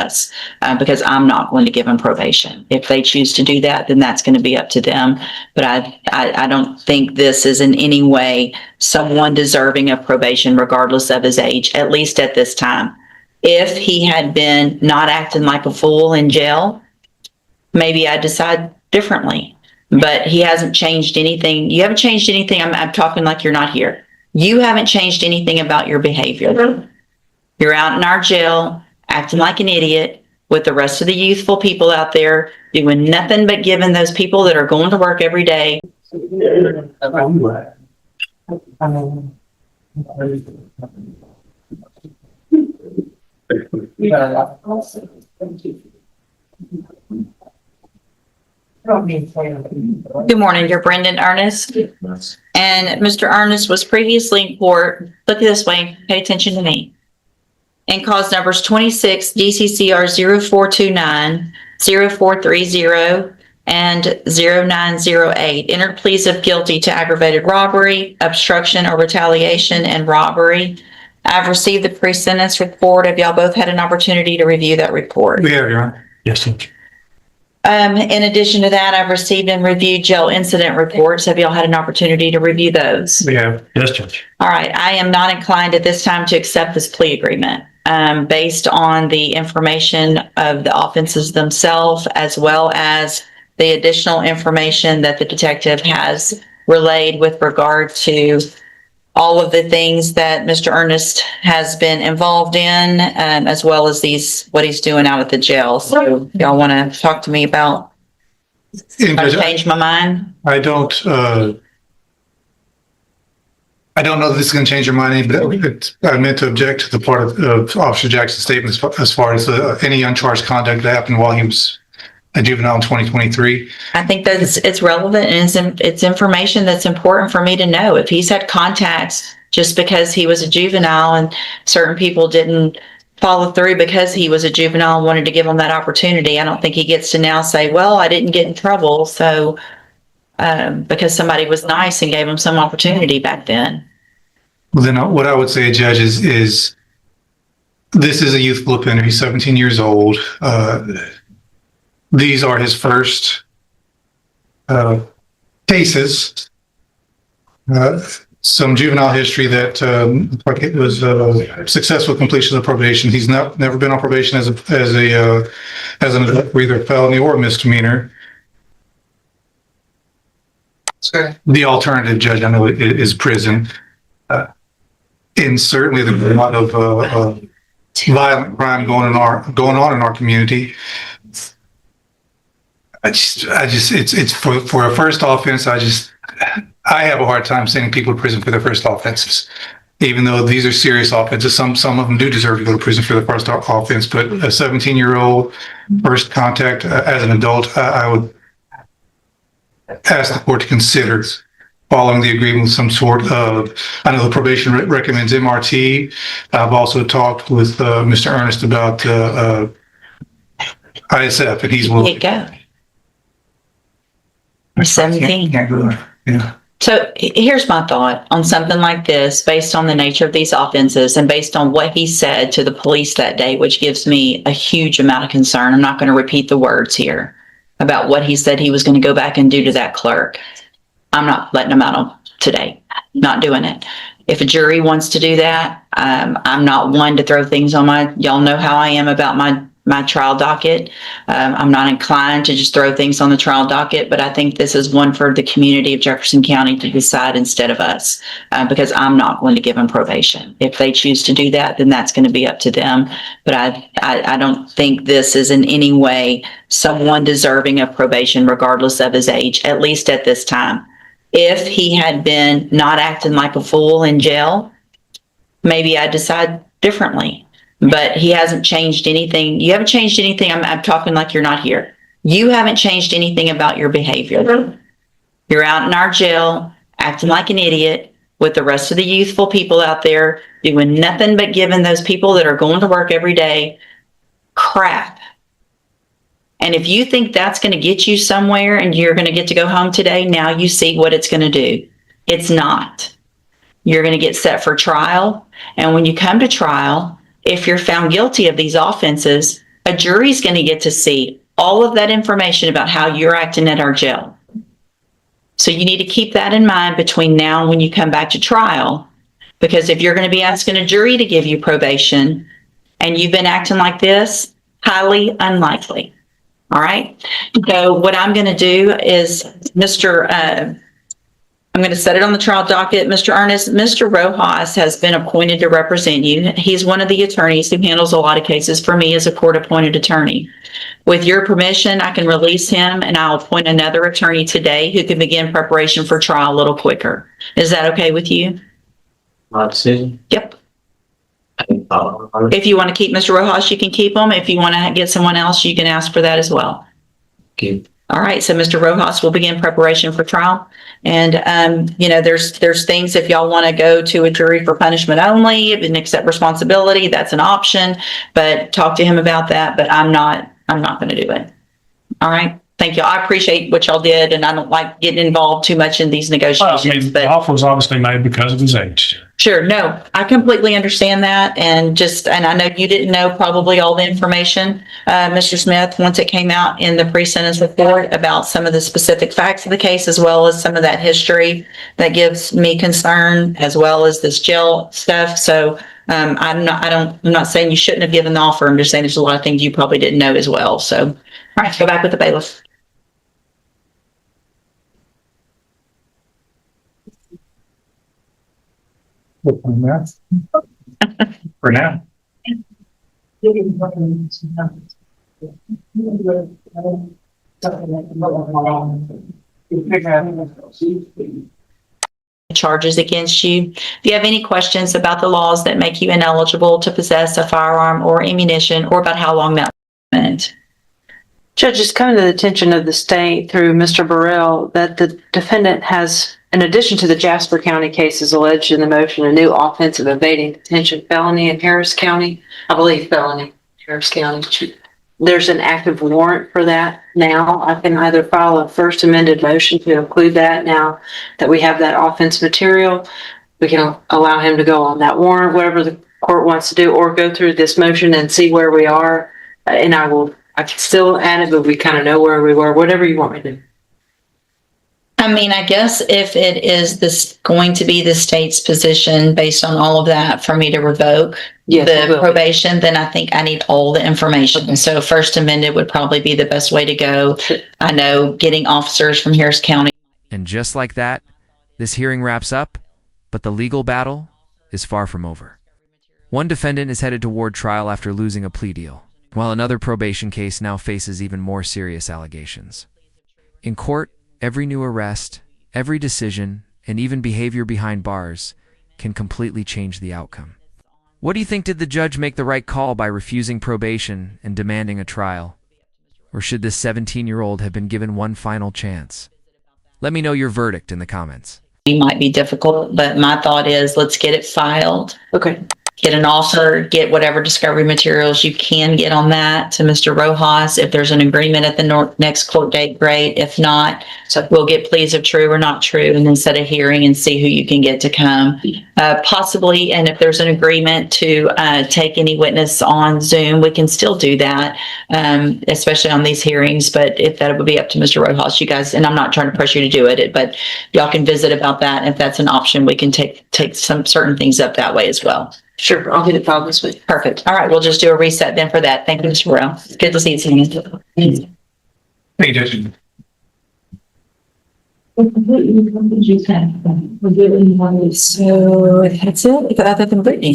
us, because I'm not going to give them probation. If they choose to do that, then that's going to be up to them. But I don't think this is in any way someone deserving of probation, regardless of his age, at least at this time. If he had been not acting like a fool in jail, maybe I'd decide differently. But he hasn't changed anything. You haven't changed anything. I'm talking like you're not here. You haven't changed anything about your behavior. You're out in our jail, acting like an idiot with the rest of the youthful people out there, doing nothing but giving those people that are going to work every day. Good morning, you're Brendan Ernest. And Mr. Ernest was previously in court, look at this way, pay attention to me, in cause numbers 26 DCCR 0429, 0430, and 0908. Entered pleas of guilty to aggravated robbery, obstruction or retaliation, and robbery. I've received the pre-sentence report. Have y'all both had an opportunity to review that report? We have, Your Honor. Yes, sir. In addition to that, I've received and reviewed jail incident reports. Have y'all had an opportunity to review those? We have. Yes, Judge. All right. I am not inclined at this time to accept this plea agreement based on the information of the offenses themselves, as well as the additional information that the detective has relayed with regard to all of the things that Mr. Ernest has been involved in, as well as what he's doing out at the jail. So y'all want to talk to me about how to change my mind? I don't know that this is going to change your mind, but I meant to object to the part of Officer Jackson's statement as far as any uncharged conduct that happened while he was a juvenile in 2023. I think that it's relevant, and it's information that's important for me to know. If he's had contacts just because he was a juvenile and certain people didn't follow through because he was a juvenile and wanted to give him that opportunity, I don't think he gets to now say, well, I didn't get in trouble, so because somebody was nice and gave him some opportunity back then. Well, then what I would say, Judge, is this is a youthful offender. He's 17 years old. These are his first cases. Some juvenile history that like it was successful completion of probation. He's never been on probation as an adult for either a felony or a misdemeanor. Sorry. The alternative, Judge, I know, is prison. And certainly there's a lot of violent crime going on in our community. It's for a first offense. I have a hard time sending people to prison for their first offenses, even though these are serious offenses. Some of them do deserve to go to prison for the first offense, but a 17-year-old first contact as an adult, I would ask the court to consider following the agreement with some sort of, I know the probation recommends MRT. I've also talked with Mr. Ernest about ISF, and he's willing. There you go. 17. Yeah. So here's my thought on something like this, based on the nature of these offenses and based on what he said to the police that day, which gives me a huge amount of concern. I'm not going to repeat the words here about what he said he was going to go back and do to that clerk. I'm not letting him out today. Not doing it. If a jury wants to do that, I'm not one to throw things on y'all know how I am about my trial docket. I'm not inclined to just throw things on the trial docket, but I think this is one for the community of Jefferson County to decide instead of us, because I'm not going to give them probation. If they choose to do that, then that's going to be up to them. But I don't think this is in any way someone deserving of probation, regardless of his age, at least at this time. If he had been not acting like a fool in jail, maybe I'd decide differently. But he hasn't changed anything. You haven't changed anything. I'm talking like you're not here. You haven't changed anything about your behavior. You're out in our jail, acting like an idiot with the rest of the youthful people out there, doing nothing but giving those people that are going to work every day crap. And if you think that's going to get you somewhere and you're going to get to go home today, now you see what it's going to do. It's not. You're going to get set for trial. And when you come to trial, if you're found guilty of these offenses, A jury's going to get to see all of that information about how you're acting at our jail. So you need to keep that in mind between now and when you come back to trial, because if you're going to be asking a jury to give you probation and you've been acting like this, highly unlikely. All right. So what I'm going to do is, I'm going to set it on the trial docket. Mr. Ernest, Mr. Rojas has been appointed to represent you. He's one of the attorneys who handles a lot of cases for me as a court-appointed attorney. With your permission, I can release him and I'll appoint another attorney today who can begin preparation for trial a little quicker. Is that okay with you? My decision. Yep. If you want to keep Mr. Rojas, you can keep him. If you want to get someone else, you can ask for that as well. Okay. All right, so Mr. Rojas will begin preparation for trial. And, there's things, if y'all want to go to a jury for punishment only and accept responsibility, that's an option. But talk to him about that, but I'm not going to do it. All right, thank you. I appreciate what y'all did, and I don't like getting involved too much in these negotiations. The offer was obviously made because of his age. Sure, no, I completely understand that, and I know you didn't know probably all the information, Mr. Smith, once it came out in the pre-sentence report about some of the specific facts of the case, as well as some of that history that gives me concern, as well as this jail stuff. So I'm not saying you shouldn't have given the offer. I'm just saying there's a lot of things you probably didn't know as well. So, all right, go back with the bailiff. For now. Charges against you. Do you have any questions about the laws that make you ineligible to possess a firearm or ammunition, or about how long that meant? Judge, it's come to the attention of the state through Mr. Burrell that the defendant has, in addition to the Jasper County cases alleged in the motion, a new offense of evading detention felony in Harris County. I believe felony, Harris County. There's an active warrant for that now. I can either file a first amended motion to include that now that we have that offense material. We can allow him to go on that warrant, whatever the court wants to do, or go through this motion and see where we are. And I can still add it, but we kind of know where we were, whatever you want me to do. I mean, I guess if it is going to be the state's position based on all of that for me to revoke the probation, then I think I need all the information. Okay. So first amended would probably be the best way to go. I know getting officers from Harris County. And just like that, this hearing wraps up, but the legal battle is far from over. One defendant is headed toward trial after losing a plea deal, while another probation case now faces even more serious allegations. In court, every new arrest, every decision, and even behavior behind bars can completely change the outcome. What do you think? Did the judge make the right call by refusing probation and demanding a trial? Or should this 17-year-old have been given one final chance? Let me know your verdict in the comments. It might be difficult, but my thought is let's get it filed. Okay. Get an offer, get whatever discovery materials you can get on that to Mr. Rojas. If there's an agreement at the next court date, great. If not, so we'll get pleas of true or not true and then set a hearing and see who you can get to come. Possibly, and if there's an agreement to take any witness on Zoom, we can still do that, especially on these hearings. But if that would be up to Mr. Rojas, you guys, and I'm not trying to pressure you to do it, but y'all can visit about that. If that's an option, we can take some certain things up that way as well. Sure, I'll get it filed this week. Perfect. All right, we'll just do a reset then for that. Thank you, Mr. Burrell. Good to see you. Thank you, Judge. So that's it. Other than Brittany.